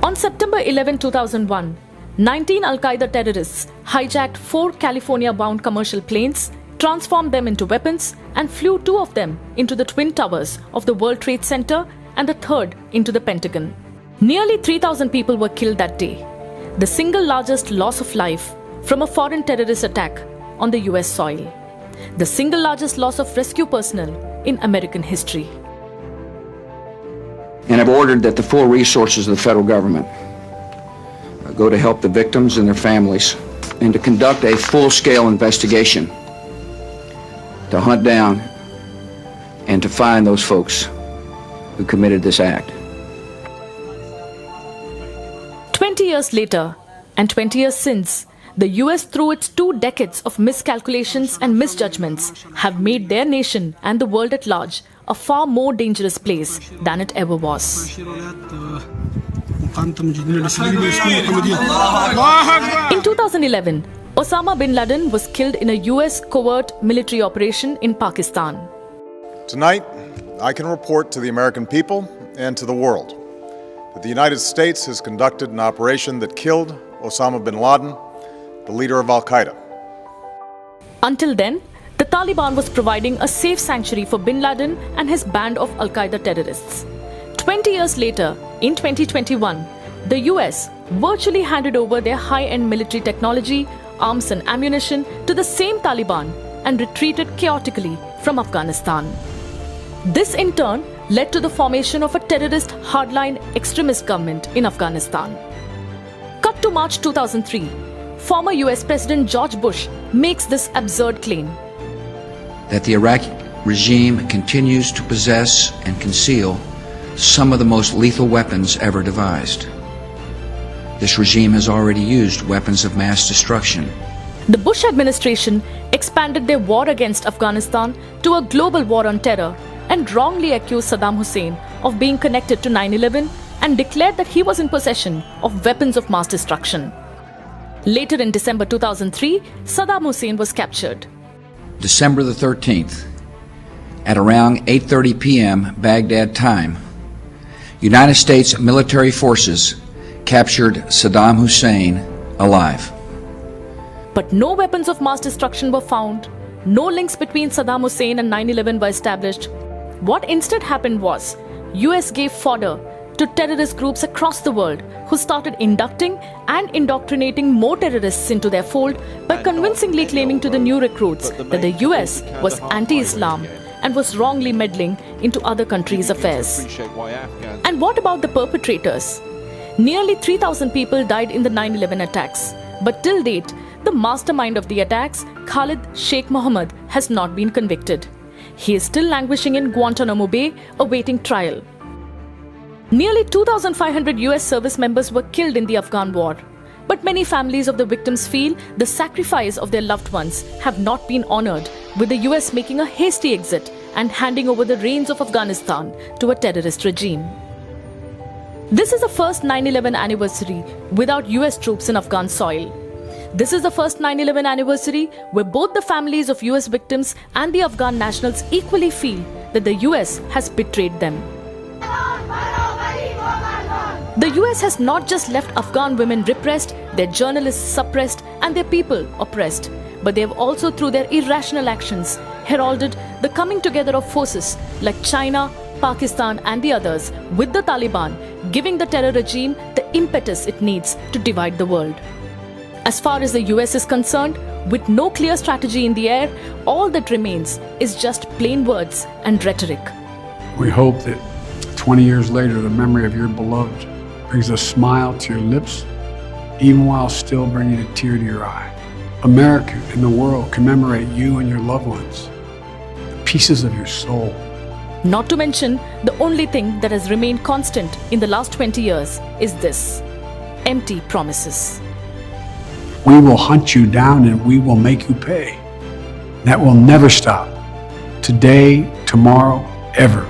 On September 11, 2001, 19 Al-Qaeda terrorists hijacked 4 California-bound commercial planes, transformed them into weapons, and flew 2 of them into the Twin Towers of the World Trade Center and the 3rd into the Pentagon. Nearly 3,000 people were killed that day, the single largest loss of life from a foreign terrorist attack on the US soil, the single largest loss of rescue personnel in American history. And have ordered that the full resources of the federal government go to help the victims and their families, and to conduct a full-scale investigation to hunt down and to find those folks who committed this act. 20 years later, and 20 years since, the US, through its 2 decades of miscalculations and misjudgments, have made their nation and the world at large a far more dangerous place than it ever was. In 2011, Osama bin Laden was killed in a US covert military operation in Pakistan. Tonight, I can report to the American people and to the world that the United States has conducted an operation that killed Osama bin Laden, the leader of Al-Qaeda. Until then, the Taliban was providing a safe sanctuary for bin Laden and his band of Al-Qaeda terrorists. 20 years later, in 2021, the US virtually handed over their high-end military technology, arms and ammunition to the same Taliban and retreated chaotically from Afghanistan. This in turn led to the formation of a terrorist hardline extremist government in Afghanistan. Cut to March 2003, former US President George Bush makes this absurd claim. That the Iraqi regime continues to possess and conceal some of the most lethal weapons ever devised. This regime has already used weapons of mass destruction. The Bush administration expanded their war against Afghanistan to a global war on terror and wrongly accused Saddam Hussein of being connected to 9/11 and declared that he was in possession of weapons of mass destruction. Later in December 2003, Saddam Hussein was captured. December the 13th, at around 8:30 p.m. Baghdad time, United States military forces captured Saddam Hussein alive. But no weapons of mass destruction were found. No links between Saddam Hussein and 9/11 were established. What instead happened was, US gave fodder to terrorist groups across the world who started inducting and indoctrinating more terrorists into their fold by convincingly claiming to the new recruits that the US was anti-Islam and was wrongly meddling into other countries' affairs. And what about the perpetrators? Nearly 3,000 people died in the 9/11 attacks, but till date, the mastermind of the attacks, Khalid Sheikh Mohammed, has not been convicted. He is still languishing in Guantanamo Bay, awaiting trial. Nearly 2,500 US service members were killed in the Afghan war, but many families of the victims feel the sacrifice of their loved ones have not been honored, with the US making a hasty exit and handing over the reins of Afghanistan to a terrorist regime. This is the first 9/11 anniversary without US troops in Afghan soil. This is the first 9/11 anniversary where both the families of US victims and the Afghan nationals equally feel that the US has betrayed them. The US has not just left Afghan women repressed, their journalists suppressed, and their people oppressed, but they have also, through their irrational actions, heralded the coming together of forces like China, Pakistan, and the others, with the Taliban, giving the terror regime the impetus it needs to divide the world. As far as the US is concerned, with no clear strategy in the air, all that remains is just plain words and rhetoric. We hope that 20 years later, the memory of your beloved brings a smile to your lips, even while still bringing a tear to your eye. America and the world commemorate you and your loved ones, the pieces of your soul. Not to mention, the only thing that has remained constant in the last 20 years is this: empty promises. We will hunt you down and we will make you pay. That will never stop. Today, tomorrow, ever.